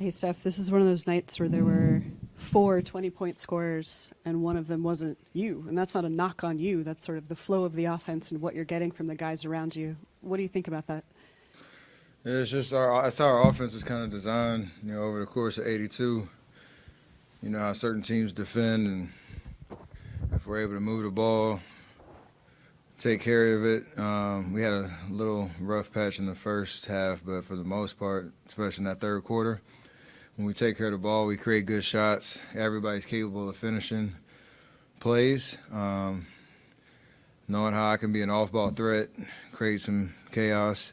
Hey, Steph, this is one of those nights where there were 4 20-point scorers, and one of them wasn't you. And that's not a knock on you. That's sort of the flow of the offense and what you're getting from the guys around you. What do you think about that? Yeah, it's just that's how our offense is kind of designed, over the course of 82. You know how certain teams defend, and if we're able to move the ball, take care of it. We had a little rough patch in the first half, but for the most part, especially in that third quarter, when we take care of the ball, we create good shots. Everybody's capable of finishing plays. Knowing how I can be an off-ball threat, create some chaos.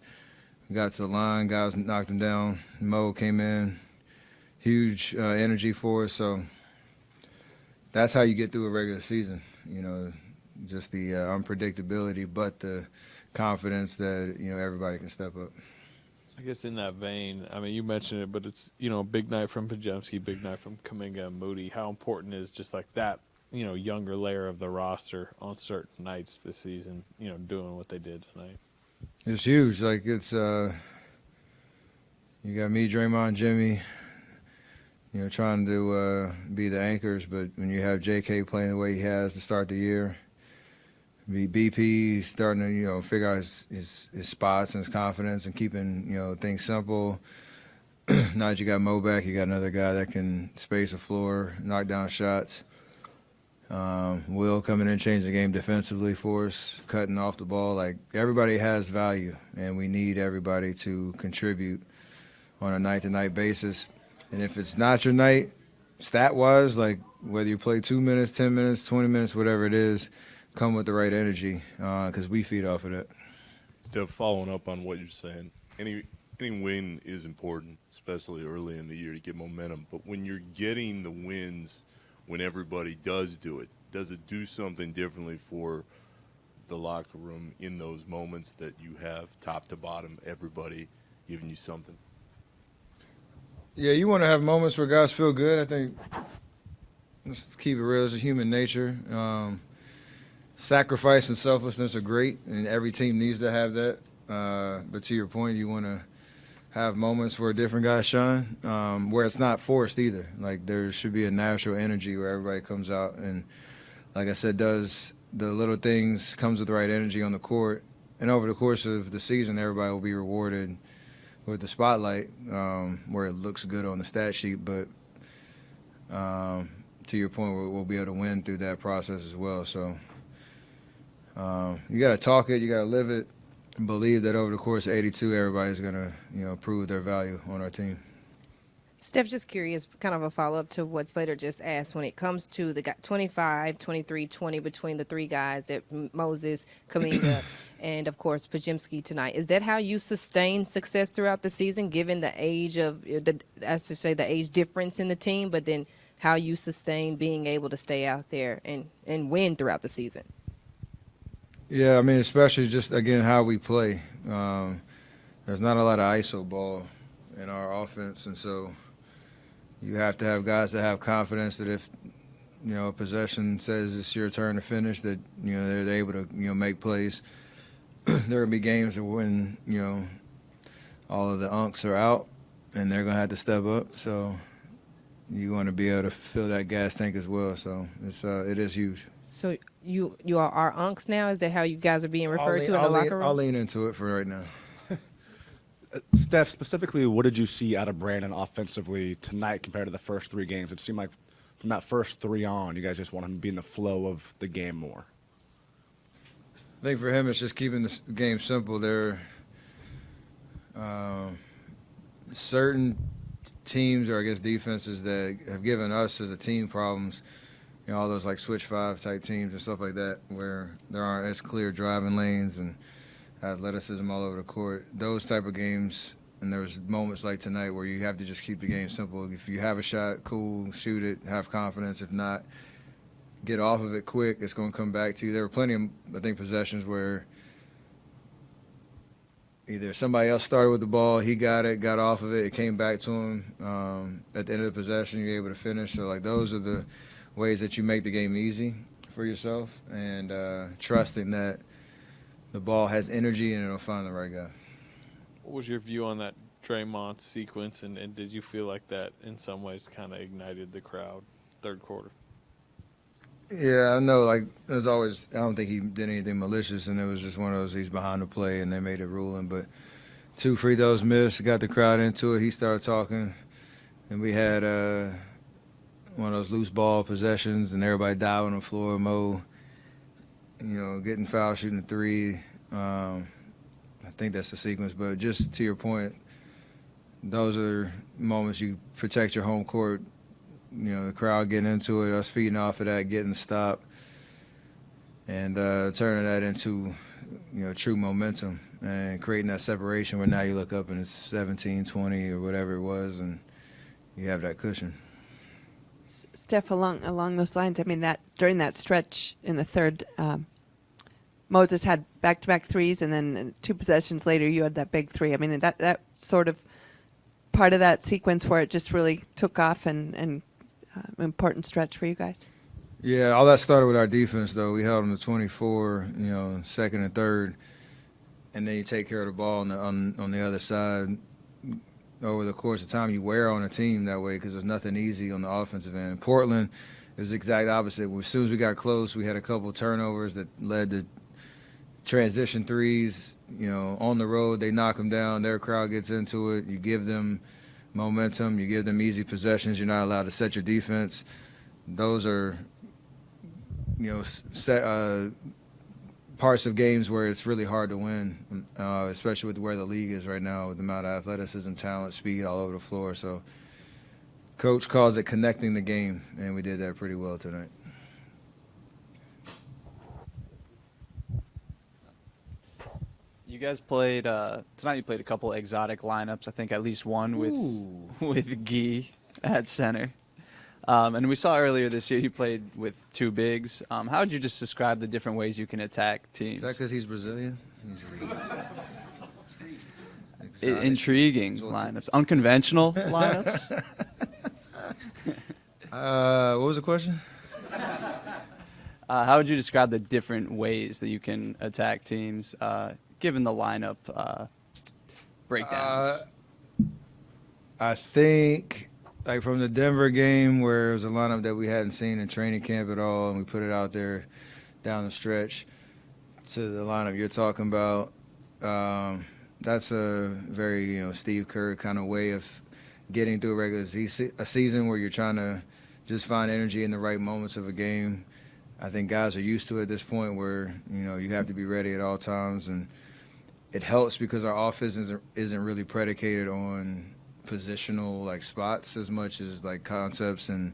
We got to the line, guys knocked him down. Mo came in, huge energy for us. So that's how you get through a regular season, just the unpredictability, but the confidence that, everybody can step up. I guess in that vein, I mean, you mentioned it, but it's, a big night from Podziemski, big night from Kuminga and Moody. How important is just like that, younger layer of the roster on certain nights this season, doing what they did tonight? It's huge. Like, it's you got me, Draymond, Jimmy, trying to be the anchors, but when you have JK playing the way he has to start the year, BP starting to, figure out his spots and his confidence and keeping, things simple. Now that you got Mo back, you got another guy that can space the floor, knock down shots. Will coming in, changing the game defensively for us, cutting off the ball. Like, everybody has value, and we need everybody to contribute on a night-to-night basis. And if it's not your night, stat-wise, like whether you play 2 minutes, 10 minutes, 20 minutes, whatever it is, come with the right energy because we feed off of that. Steph, following up on what you're saying, any win is important, especially early in the year to get momentum. But when you're getting the wins, when everybody does it do something differently for the locker room in those moments that you have top to bottom, everybody giving you something? Yeah, you want to have moments where guys feel good. I think, let's keep it real, it's a human nature. Sacrifice and selflessness are great, and every team needs to have that. But to your point, you want to have moments where different guys shine, where it's not forced either. Like, there should be a natural energy where everybody comes out and, like I said, does the little things, comes with the right energy on the court. And over the course of the season, everybody will be rewarded with the spotlight where it looks good on the stat sheet. But to your point, we'll be able to win through that process as well. So you got to talk it, you got to live it, and believe that over the course of 82, everybody's going to, prove their value on our team. Steph, just curious, kind of a follow-up to what Slater just asked. When it comes to the 25, 23, 20 between the three guys, that Moses, Kuminga, and, of course, Podziemski tonight, is that how you sustain success throughout the season, given the age of, the age difference in the team, but then how you sustain being able to stay out there and win throughout the season? Yeah, I mean, especially just, again, how we play. There's not a lot of ISO ball in our offense, and so you have to have guys that have confidence that if, a possession says it's your turn to finish, that, they're able to, make plays. There will be games when, all of the unks are out, and they're going to have to step up. So you want to be able to fill that gas tank as well. So it is huge. So you are unks now? Is that how you guys are being referred to in the locker room? I'll lean into it for right now. Steph, specifically, what did you see out of Brandin offensively tonight compared to the first three games? It seemed like from that first three on, you guys just want him to be in the flow of the game more. I think for him, it's just keeping the game simple. There are certain teams or, I guess, defenses that have given us as a team problems, all those like switch five type teams and stuff like that, where there aren't as clear driving lanes and athleticism all over the court. Those type of games, and there's moments like tonight where you have to just keep the game simple. If you have a shot, cool, shoot it, have confidence. If not, get off of it quick. It's going to come back to you. There were plenty of, I think, possessions where either somebody else started with the ball, he got it, got off of it, it came back to him. At the end of the possession, you're able to finish. So, like, those are the ways that you make the game easy for yourself, and trusting that the ball has energy and it'll find the right guy. What was your view on that Draymond sequence, and did you feel like that in some ways kind of ignited the crowd third quarter? Yeah, I know. Like, there's always, I don't think he did anything malicious, and it was just one of those, he's behind the play, and they made a ruling. But 2 free throws missed, got the crowd into it. He started talking, and we had one of those loose ball possessions, and everybody dive on the floor. Mo, getting fouled, shooting a 3. I think that's the sequence. But just to your point, those are moments you protect your home court. The crowd getting into it, us feeding off of that, getting the stop, and turning that into, true momentum and creating that separation where now you look up and it's 17, 20 or whatever it was, and you have that cushion. Steph, along those lines, I mean, that during that stretch in the third, Moses had back-to-back threes, and then 2 possessions later, you had that big 3. I mean, that sort of part of that sequence where it just really took off and important stretch for you guys. Yeah, all that started with our defense, though. We held them to 24, second and third, and then you take care of the ball on the other side. Over the course of time, you wear on a team that way because there's nothing easy on the offensive end. Portland, it was the exact opposite. As soon as we got close, we had a couple of turnovers that led to transition threes. On the road, they knock them down. Their crowd gets into it. You give them momentum. You give them easy possessions. You're not allowed to set your defense. Those are, parts of games where it's really hard to win, especially with where the league is right now, with the amount of athleticism, talent, speed all over the floor. So Coach calls it connecting the game, and we did that pretty well tonight. You guys played tonight. You played a couple exotic lineups. I think at least one with Guy at center. And we saw earlier this year you played with 2 bigs. How would you just describe the different ways you can attack teams? Is that because he's Brazilian? Intriguing lineups, unconventional lineups. What was the question? How would you describe the different ways that you can attack teams, given the lineup breakdowns? I think, like, from the Denver game where it was a lineup that we hadn't seen in training camp at all, and we put it out there down the stretch, to the lineup you're talking about, that's a very, Steve Kerr kind of way of getting through a season where you're trying to just find energy in the right moments of a game. I think guys are used to it at this point where, you have to be ready at all times, and it helps because our offense isn't really predicated on positional, like, spots as much as, like, concepts and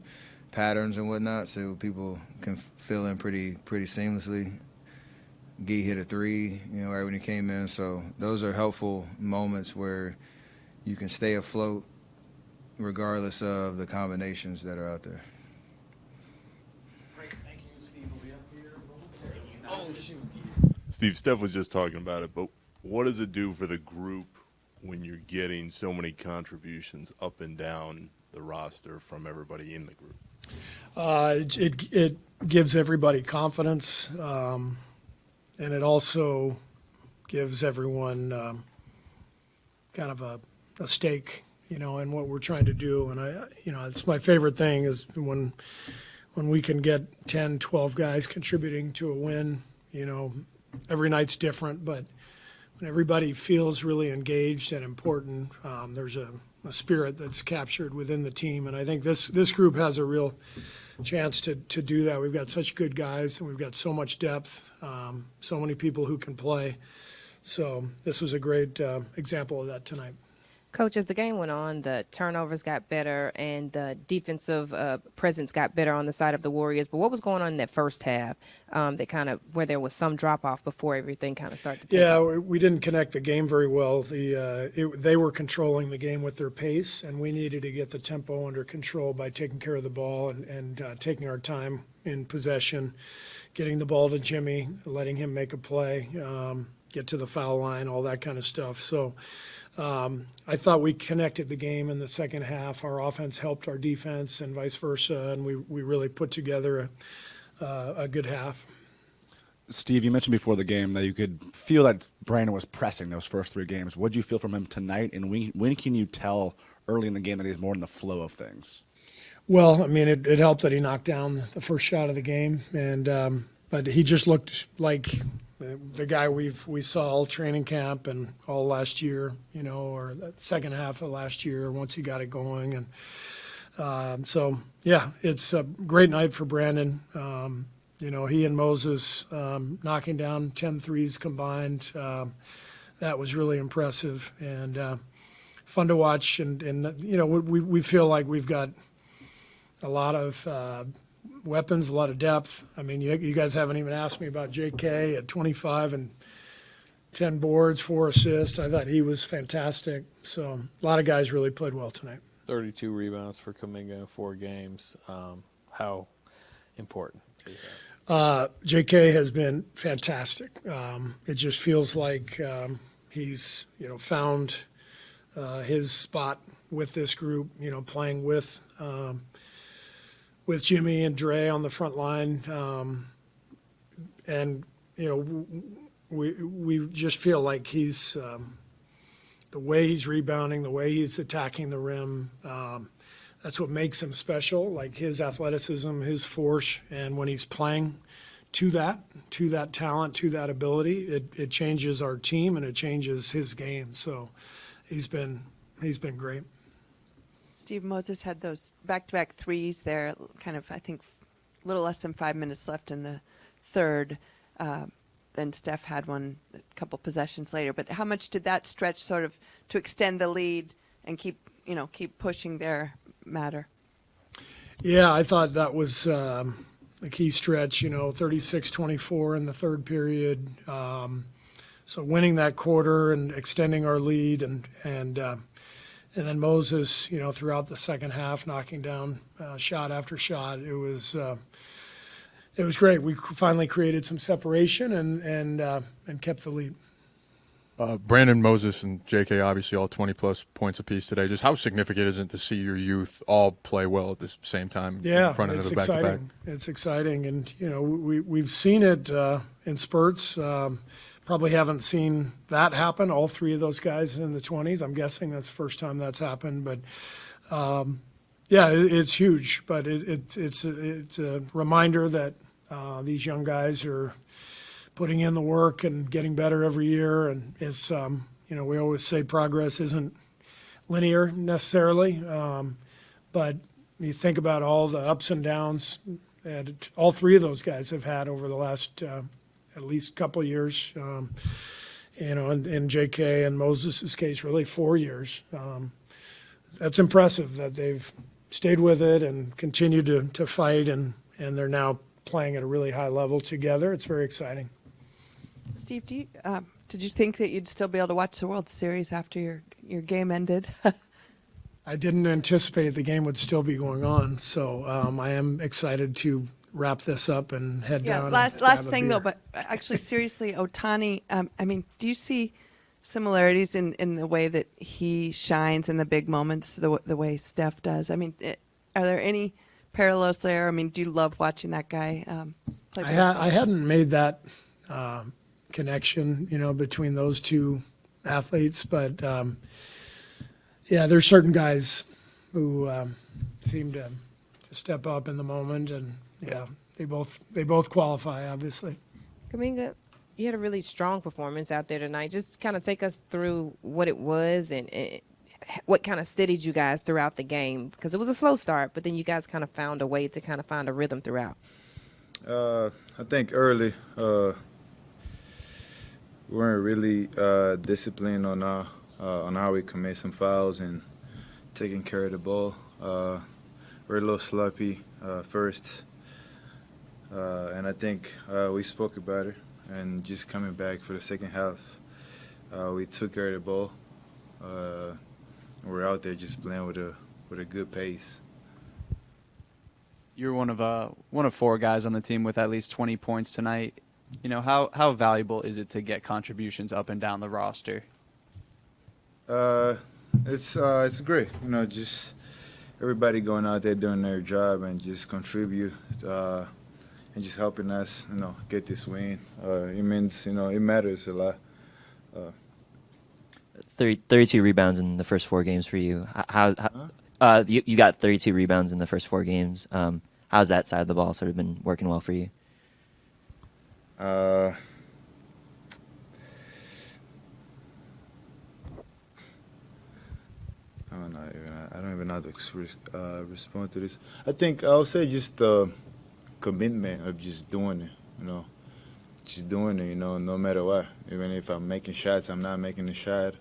patterns and whatnot, so people can fill in pretty seamlessly. Guy hit a 3, right when he came in, so those are helpful moments where you can stay afloat regardless of the combinations that are out there. Steve, Steph was just talking about it, but what does it do for the group when you're getting so many contributions up and down the roster from everybody in the group? It gives everybody confidence, and it also gives everyone kind of a stake, in what we're trying to do. And it's my favorite thing is when we can get 10, 12 guys contributing to a win. Every night's different, but when everybody feels really engaged and important, there's a spirit that's captured within the team. And I think this group has a real chance to do that. We've got such good guys, and we've got so much depth, so many people who can play. So this was a great example of that tonight. Coach, as the game went on, the turnovers got better and the defensive presence got better on the side of the Warriors. But what was going on in that first half that kind of where there was some drop-off before everything kind of started to take off? We didn't connect the game very well. They were controlling the game with their pace, and we needed to get the tempo under control by taking care of the ball and taking our time in possession, getting the ball to Jimmy, letting him make a play, get to the foul line, all that kind of stuff. So I thought we connected the game in the second half. Our offense helped our defense and vice versa, and we really put together a good half. Steve, you mentioned before the game that you could feel that Brandin was pressing those first 3 games. What did you feel from him tonight, and when can you tell early in the game that he's more in the flow of things? Well, I mean, it helped that he knocked down the first shot of the game, and but he just looked like the guy we saw all training camp and all last year, you know, or the second half of last year once he got it going. And so, yeah, it's a great night for Brandin. You know, he and Moses knocking down 10 threes combined. That was really impressive and fun to watch. And you know, we feel like we've got a lot of weapons, a lot of depth. I mean, you guys haven't even asked me about J.K. at 25 and 10 boards, 4 assists. I thought he was fantastic. So a lot of guys really played well tonight. 32 rebounds for Kuminga in 4 games. How important is that? J.K. has been fantastic. It just feels like he's, you know, found his spot with this group, you know, playing with Jimmy and Dre on the front line. And, you know, we just feel like he's the way he's rebounding, the way he's attacking the rim, that's what makes him special, like his athleticism, his force, and when he's playing to that talent, to that ability, it changes our team and it changes his game. So he's been great. Steve, Moses had those back-to-back threes there, kind of, I think, a little less than 5 minutes left in the third. Then Steph had one a couple possessions later. But how much did that stretch sort of to extend the lead and keep pushing there matter? Yeah, I thought that was a key stretch, you know, 36-24 in the third period. So winning that quarter and extending our lead and then Moses, you know, throughout the second half, knocking down shot after shot. It was great. We finally created some separation and kept the lead. Brandin, Moses, and J.K. obviously all 20-plus points apiece today. Just how significant is it to see your youth all play well at the same time in front of the back-to-back? It's exciting, and you know we've seen it in spurts. Probably haven't seen that happen. All 3 of those guys in the 20s. I'm guessing that's the first time that's happened, but yeah, it's huge. But it's a reminder that these young guys are putting in the work and getting better every year. And it's you know, we always say progress isn't linear necessarily, but you think about all the ups and downs that all 3 of those guys have had over the last at least couple years. You know, in J.K. and Moses' case, really 4 years. That's impressive that they've stayed with it and continued to fight, and they're now playing at a really high level together. It's very exciting. Steve, did you think that you'd still be able to watch the World Series after your game ended? I didn't anticipate the game would still be going on, so I am excited to wrap this up and head down. Last thing though, but actually seriously, Ohtani, I mean, do you see similarities in the way that he shines in the big moments, the way Steph does? I mean, are there any parallels there? I mean, do you love watching that guy play baseball? I hadn't made that connection, you know, between those 2 athletes, but yeah, there's certain guys who seem to step up in the moment, and yeah, they both qualify, obviously. Kuminga, you had a really strong performance out there tonight. Just kind of take us through what it was and what kind of steadied you guys throughout the game, because it was a slow start, but then you guys kind of found a way to kind of find a rhythm throughout. I think early we weren't really disciplined on how we commit some fouls and taking care of the ball. We're a little sloppy first, and I think we spoke about it. And just coming back for the second half, we took care of the ball. We're out there just playing with a good pace. You're one of 4 guys on the team with at least 20 points tonight. You know, how valuable is it to get contributions up and down the roster? It's great. You know, just everybody going out there doing their job and just contribute. and just helping us, get this win. It means, it matters a lot. 32 rebounds in the first 4 games for you. You got 32 rebounds in the first 4 games. How's that side of the ball sort of been working well for you? I don't even know how to respond to this. I think I'll say just the commitment of just doing it, just doing it, no matter what. Even if I'm making shots, I'm not making the shot.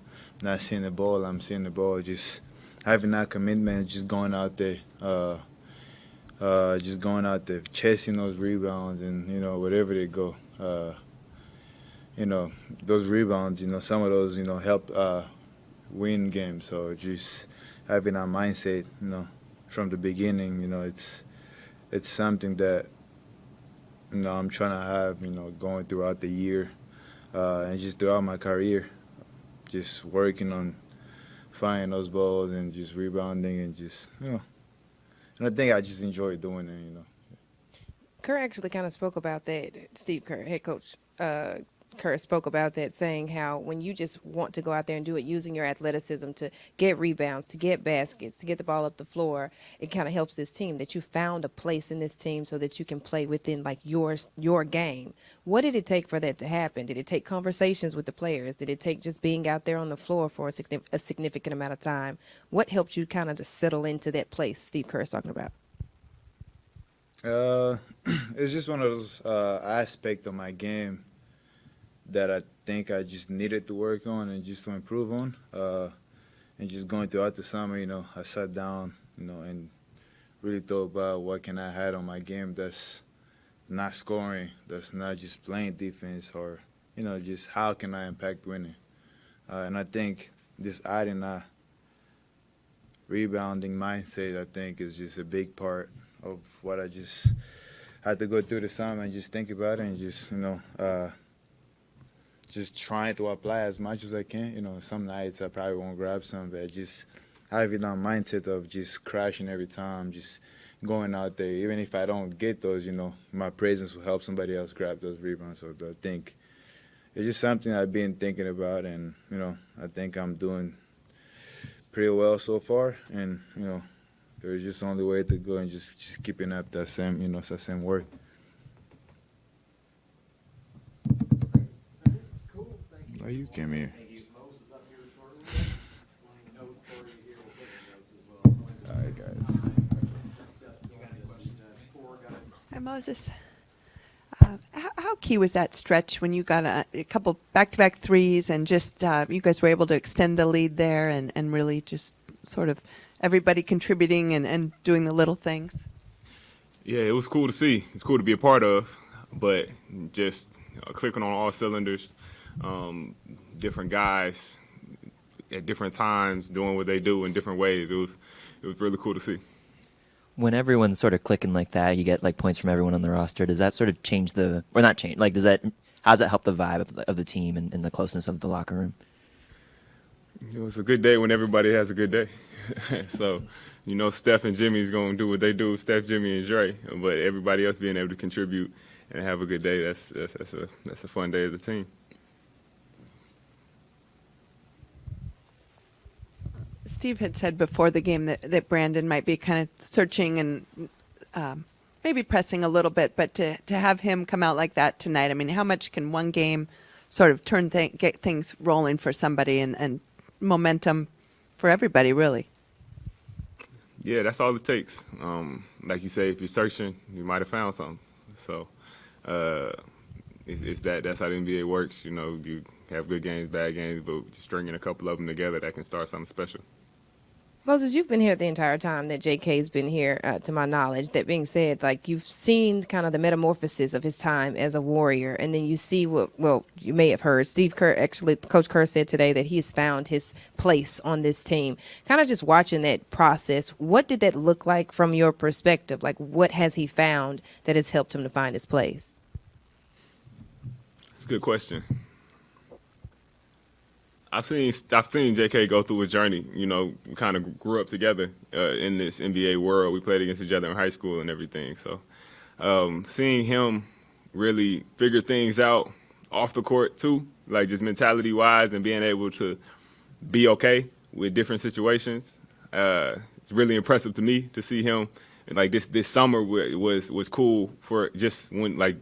Not seeing the ball, I'm seeing the ball. Just having that commitment, just going out there, chasing those rebounds, and wherever they go, those rebounds, some of those, help win games. So just having that mindset, from the beginning, it's something that I'm trying to have, going throughout the year, and just throughout my career. Just working on finding those balls and just rebounding and just, and I think I just enjoy doing it, Kerr actually kind of spoke about that. Steve Kerr, head coach Kerr, spoke about that, saying how when you just want to go out there and do it using your athleticism to get rebounds, to get baskets, to get the ball up the floor, it kind of helps this team, that you found a place in this team so that you can play within like your game. What did it take for that to happen? Did it take conversations with the players? Did it take just being out there on the floor for a significant amount of time? What helped you kind of to settle into that place Steve Kerr is talking about? It's just one of those aspects of my game that I think I just needed to work on and just to improve on. And just going throughout the summer, I sat down, and really thought about what can I add on my game that's not scoring, that's not just playing defense, or, just how can I impact winning. And I think just adding a rebounding mindset, I think, is just a big part of what I just had to go through the summer and just think about it and just, just trying to apply as much as I can. Some nights I probably won't grab some, but just having that mindset of just crashing every time, just going out there. Even if I don't get those, my presence will help somebody else grab those rebounds. So I think it's just something I've been thinking about, and, I think I'm doing pretty well so far. And, there's just only way to go and just keeping up that same work. Oh, you came here. All right, guys. Hi, Moses. How key was that stretch when you got a couple back-to-back threes and just you guys were able to extend the lead there and really just sort of everybody contributing and doing the little things? Yeah, it was cool to see. It's cool to be a part of, but just clicking on all cylinders. Different guys at different times doing what they do in different ways. It was really cool to see. When everyone's sort of clicking like that, you get like points from everyone on the roster. Does that sort of change or not change? Like, how does that help the vibe of the team and the closeness of the locker room? It's a good day when everybody has a good day. So, Steph and Jimmy's going to do what they do, Steph, Jimmy, and Dre. But everybody else being able to contribute and have a good day, that's a fun day as a team. Steve had said before the game that Brandin might be kind of searching and maybe pressing a little bit, but to have him come out like that tonight, I mean, how much can one game sort of get things rolling for somebody and momentum for everybody, really? Yeah, that's all it takes. Like you say, if you're searching, you might have found something. So that's how the NBA works. You have good games, bad games, but just stringing a couple of them together, that can start something special. Moses, you've been here the entire time that JK's been here, to my knowledge. That being said, like, you've seen kind of the metamorphosis of his time as a Warrior, and then you see you may have heard Steve Kerr, actually, Coach Kerr said today that he has found his place on this team. Kind of just watching that process, what did that look like from your perspective? Like, what has he found that has helped him to find his place? It's a good question. I've seen JK go through a journey. We kind of grew up together in this NBA world. We played against each other in high school and everything. So seeing him really figure things out off the court too, like just mentality-wise and being able to be okay with different situations. It's really impressive to me to see him. Like this summer was cool for just when, like,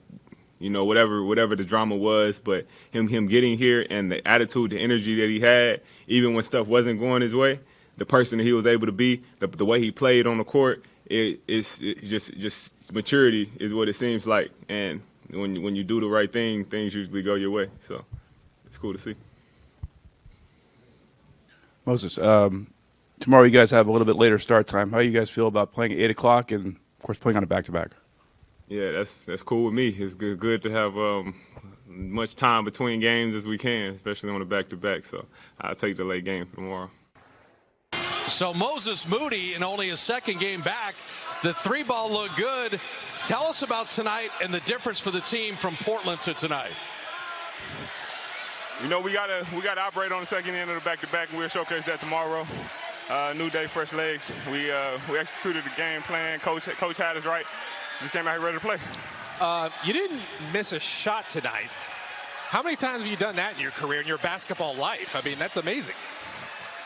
you know, whatever the drama was, but him getting here and the attitude, the energy that he had, even when stuff wasn't going his way, the person that he was able to be, the way he played on the court, it's just maturity is what it seems like. And when you do the right thing, things usually go your way. So it's cool to see. Moses, tomorrow you guys have a little bit later start time. How do you guys feel about playing at 8 o'clock and, of course, playing on a back-to-back? Yeah, that's cool with me. It's good to have much time between games as we can, especially on a back-to-back. So I'll take the late game for tomorrow. So Moses Moody, in only his second game back, the three ball looked good. Tell us about tonight and the difference for the team from Portland to tonight. You know, we gotta operate on the second end of the back-to-back, and we'll showcase that tomorrow. New day, fresh legs. We executed the game plan. Coach had us right. Just came out here ready to play. You didn't miss a shot tonight. How many times have you done that in your career, in your basketball life? I mean, that's amazing.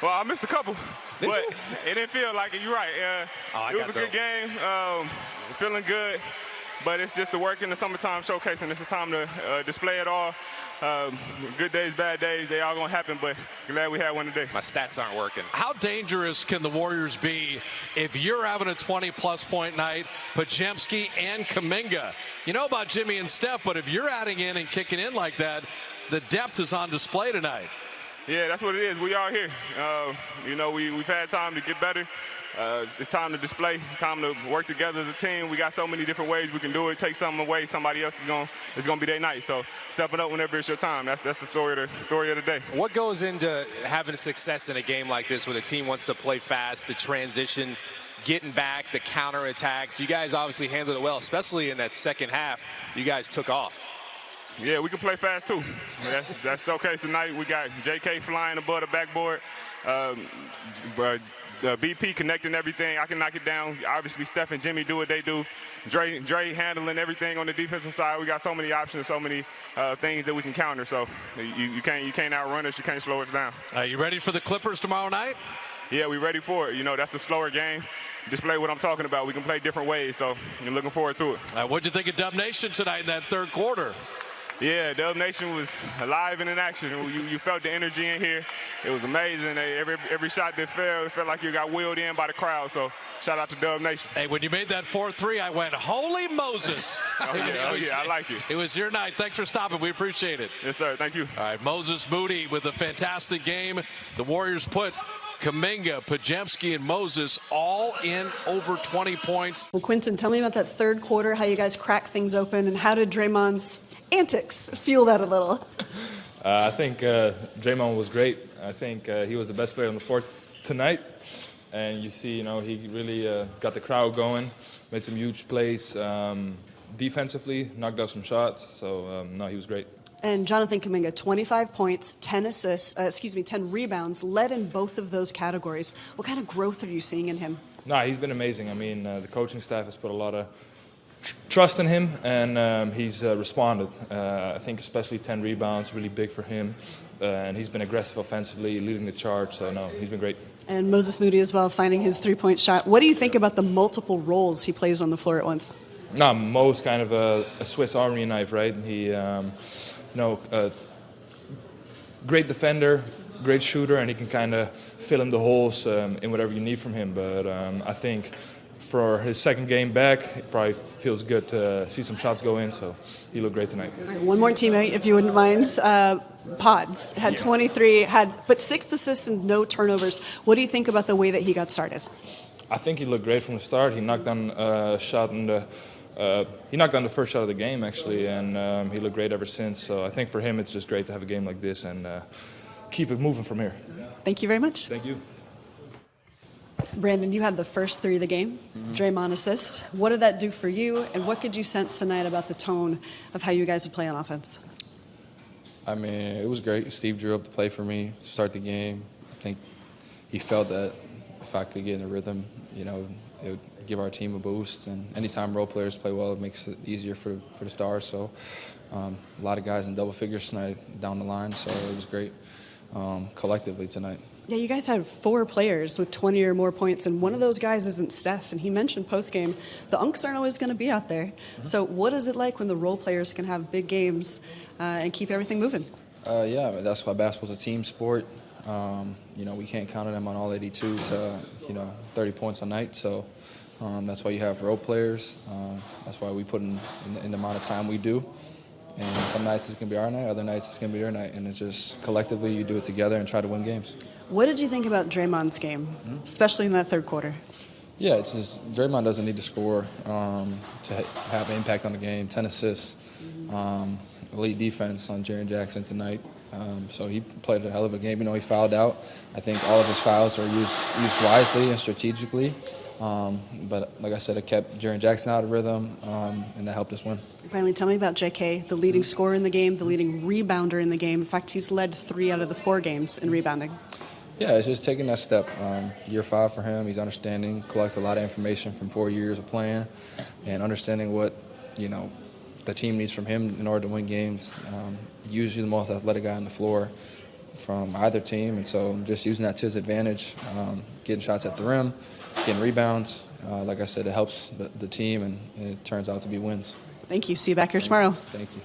Well, I missed a couple, but it didn't feel like it. You're right. It was a good game. Feeling good, but it's just the work in the summertime showcasing. It's the time to display it all. Good days, bad days, they all going to happen, but glad we had one today. My stats aren't working. How dangerous can the Warriors be if you're having a 20-plus point night, Podziemski and Kuminga? You know about Jimmy and Steph, but if you're adding in and kicking in like that, the depth is on display tonight. Yeah, that's what it is. We are here. You know, we've had time to get better. It's time to display, time to work together as a team. We got so many different ways we can do it. Take something away, somebody else is going to be their night. So stepping up whenever it's your time. That's the story of the day. What goes into having success in a game like this where the team wants to play fast, the transition, getting back, the counterattacks? You guys obviously handled it well, especially in that second half. You guys took off. Yeah, we can play fast too. That's showcase tonight. We got JK flying above the backboard. BP connecting everything. I can knock it down. Obviously, Steph and Jimmy do what they do. Dre handling everything on the defensive side. We got so many options, so many things that we can counter. So you can't outrun us. You can't slow us down. Are you ready for the Clippers tomorrow night? Yeah, we're ready for it. You know, that's the slower game. Display what I'm talking about. We can play different ways, so I'm looking forward to it. What'd you think of Dub Nation tonight in that third quarter? Yeah, Dub Nation was alive and in action. You felt the energy in here. It was amazing. Every shot that fell, it felt like you got wheeled in by the crowd. So shout out to Dub Nation. Hey, when you made that 4-3, I went, holy Moses. Yeah, I like it. It was your night. Thanks for stopping. We appreciate it. Yes, sir. Thank you. All right, Moses Moody with a fantastic game. The Warriors put Kuminga, Podziemski, and Moses all in over 20 points. Well, Quinten, tell me about that third quarter, how you guys cracked things open, and how did Draymond's antics fuel that a little? I think Draymond was great. I think he was the best player on the floor tonight. And you see, you know, he really got the crowd going, made some huge plays. Defensively, knocked out some shots. So, no, he was great. And Jonathan Kuminga, 25 points, 10 rebounds, led in both of those categories. What kind of growth are you seeing in him? Nah, he's been amazing. I mean, the coaching staff has put a lot of trust in him, and he's responded. I think especially 10 rebounds, really big for him. And he's been aggressive offensively, leading the charge. So, no, he's been great. And Moses Moody as well, finding his three-point shot. What do you think about the multiple roles he plays on the floor at once? No, Mo's kind of a Swiss Army knife, right? He, great defender, great shooter, and he can kind of fill in the holes in whatever you need from him. But I think for his second game back, it probably feels good to see some shots go in, so he looked great tonight. Right, one more teammate, if you wouldn't mind. Pods had 23, but 6 assists and no turnovers. What do you think about the way that he got started? I think he looked great from the start. He knocked down a shot in the he knocked down the first shot of the game, actually, and he looked great ever since. So I think for him, it's just great to have a game like this and keep it moving from here. Thank you very much. Thank you. Brandon, you had the first 3 of the game, Draymond assist. What did that do for you, and what could you sense tonight about the tone of how you guys would play on offense? I mean, it was great. Steve drew up the play for me to start the game. I think he felt that if I could get in a rhythm, you know, it would give our team a boost. And anytime role players play well, it makes it easier for the stars. So a lot of guys in double figures tonight down the line, so it was great collectively tonight. Yeah, you guys had 4 players with 20 or more points, and one of those guys isn't Steph. And he mentioned post-game, the unks aren't always going to be out there. So what is it like when the role players can have big games and keep everything moving? Yeah, that's why basketball's a team sport. We can't count on them on all 82 to 30 points a night. So that's why you have role players. That's why we put in the amount of time we do. And some nights it's going to be our night, other nights it's going to be their night. And it's just collectively you do it together and try to win games. What did you think about Draymond's game, especially in that third quarter? Yeah, it's just Draymond doesn't need to score to have an impact on the game. 10 assists, elite defense on Jaren Jackson tonight. So he played a hell of a game. He fouled out. I think all of his fouls were used wisely and strategically. But like I said, it kept Jaren Jackson out of rhythm, and that helped us win. Finally, tell me about JK, the leading scorer in the game, the leading rebounder in the game. In fact, he's led 3 out of the 4 games in rebounding. Yeah, it's just taking that step. Year 5 for him. He's understanding, collect a lot of information from 4 years of playing, and understanding what the team needs from him in order to win games. Usually the most athletic guy on the floor from either team, and so just using that to his advantage, getting shots at the rim, getting rebounds. Like I said, it helps the team, and it turns out to be wins. Thank you. See you back here tomorrow. Thank you.